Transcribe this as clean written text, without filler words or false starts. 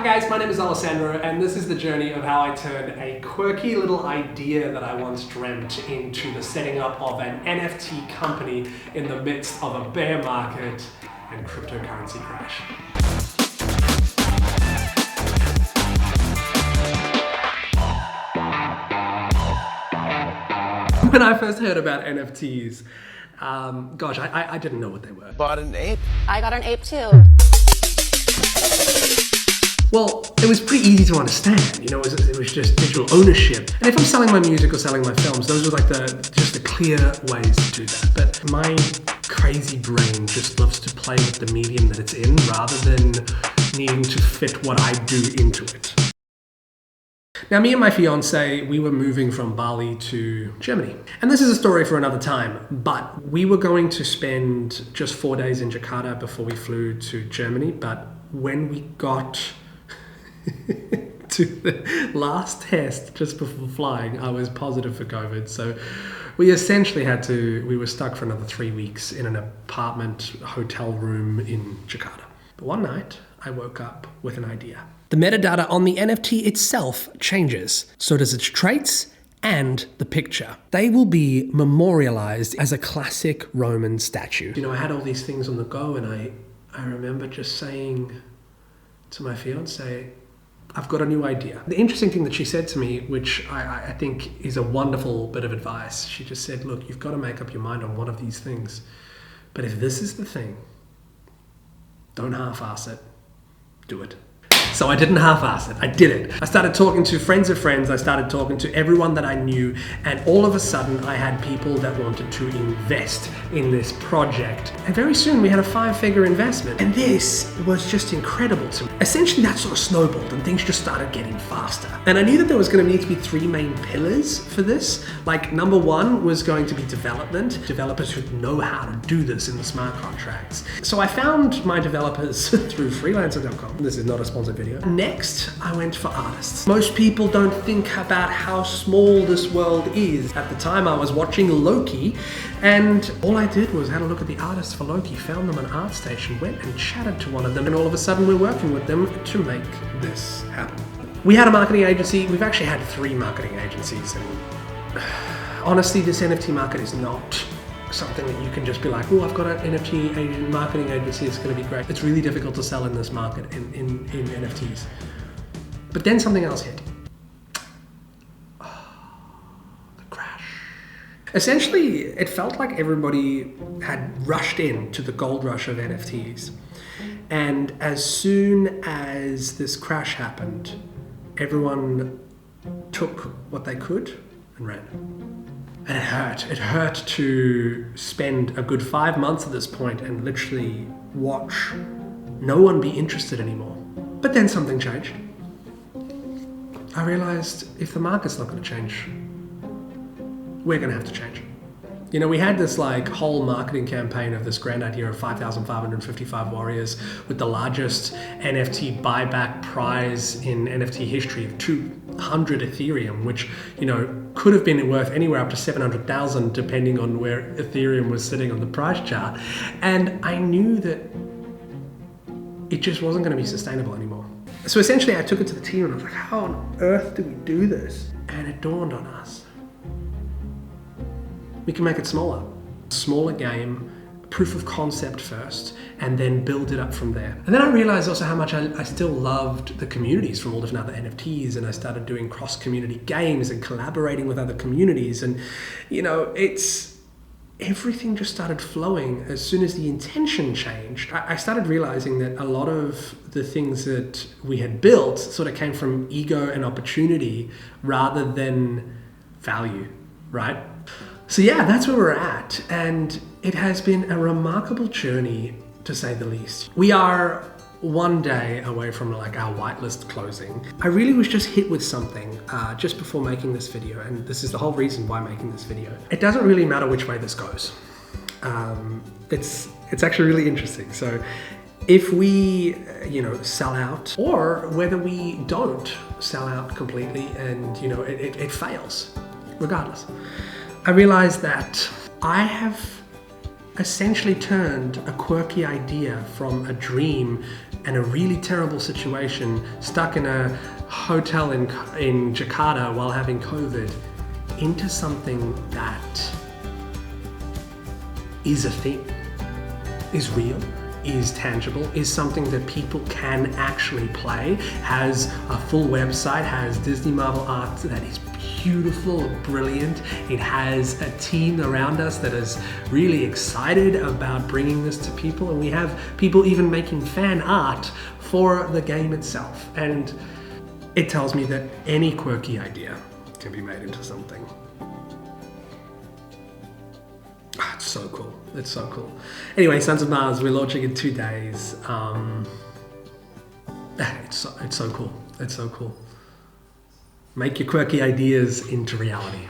Hi guys, my name is Alessandro and this is the journey of how I turned a quirky little idea that I once dreamt into the setting up of an NFT company in the midst of a bear market and cryptocurrency crash. When I first heard about NFTs, gosh, I didn't know what they were. Bought an ape? I got an ape too. Well, it was pretty easy to understand, you know, it was just digital ownership. And if I'm selling my music or selling my films, those were like just the clear ways to do that. But my crazy brain just loves to play with the medium that it's in rather than needing to fit what I do into it. Now, me and my fiance, we were moving from Bali to Germany. And this is a story for another time, but we were going to spend just 4 days in Jakarta before we flew to Germany. But when we got to the last test just before flying, I was positive for COVID. So we essentially we were stuck for another 3 weeks in an apartment hotel room in Jakarta. But one night, I woke up with an idea. The metadata on the NFT itself changes. So does its traits and the picture. They will be memorialized as a classic Roman statue. You know, I had all these things on the go and I remember just saying to my fiance, I've got a new idea. The interesting thing that she said to me, which I think is a wonderful bit of advice, she just said, look, you've got to make up your mind on one of these things. But if this is the thing, don't half-ass it, do it. So I didn't half-ass it, I did it. I started talking to friends of friends, I started talking to everyone that I knew, and all of a sudden I had people that wanted to invest in this project. And very soon we had a 5-figure investment. And this was just incredible to me. Essentially that sort of snowballed and things just started getting faster. And I knew that there was going to need to be 3 main pillars for this. Like number 1 was going to be development. Developers who know how to do this in the smart contracts. So I found my developers through freelancer.com. This is not a sponsored video. Next, I went for artists. Most people don't think about how small this world is. At the time, I was watching Loki, and all I did was had a look at the artists for Loki, found them on ArtStation, went and chatted to one of them, and all of a sudden we're working with them to make this happen. We had a marketing agency. We've actually had 3 marketing agencies, and honestly, this NFT market is not something that you can just be like, oh, I've got an NFT marketing agency, it's going to be great. It's really difficult to sell in this market in NFTs. But then something else hit. The crash. Essentially, it felt like everybody had rushed into the gold rush of NFTs. And as soon as this crash happened, everyone took what they could and ran. And it hurt to spend a good 5 months at this point and literally watch no one be interested anymore. But then something changed. I realized if the market's not going to change, we're going to have to change. You know, we had this like whole marketing campaign of this grand idea of 5,555 warriors with the largest NFT buyback prize in NFT history of 200 Ethereum, which, you know, could have been worth anywhere up to 700,000 depending on where Ethereum was sitting on the price chart. And I knew that it just wasn't going to be sustainable anymore. So essentially I took it to the team and I was like, how on earth do we do this? And it dawned on us. We can make it smaller. Smaller game, proof of concept first, and then build it up from there. And then I realized also how much I still loved the communities from all different other NFTs, and I started doing cross-community games and collaborating with other communities. And, you know, everything just started flowing as soon as the intention changed. I started realizing that a lot of the things that we had built sort of came from ego and opportunity rather than value, right? So yeah, that's where we're at, and it has been a remarkable journey to say the least. We are 1 day away from like our whitelist closing. I really was just hit with something just before making this video, and this is the whole reason why I'm making this video. It doesn't really matter which way this goes. It's actually really interesting. So if we, you know, sell out, or whether we don't sell out completely and, you know, it fails, regardless. I realized that I have essentially turned a quirky idea from a dream and a really terrible situation, stuck in a hotel in Jakarta while having COVID, into something that is a thing, is real, is tangible, is something that people can actually play, has a full website, has Disney Marvel art that is beautiful, brilliant. It has a team around us that is really excited about bringing this to people, and we have people even making fan art for the game itself. And it tells me that any quirky idea can be made into something. It's so cool. It's so cool. Anyway, Sons of Mars, we're launching in 2 days. It's so cool. It's so cool. Make your quirky ideas into reality.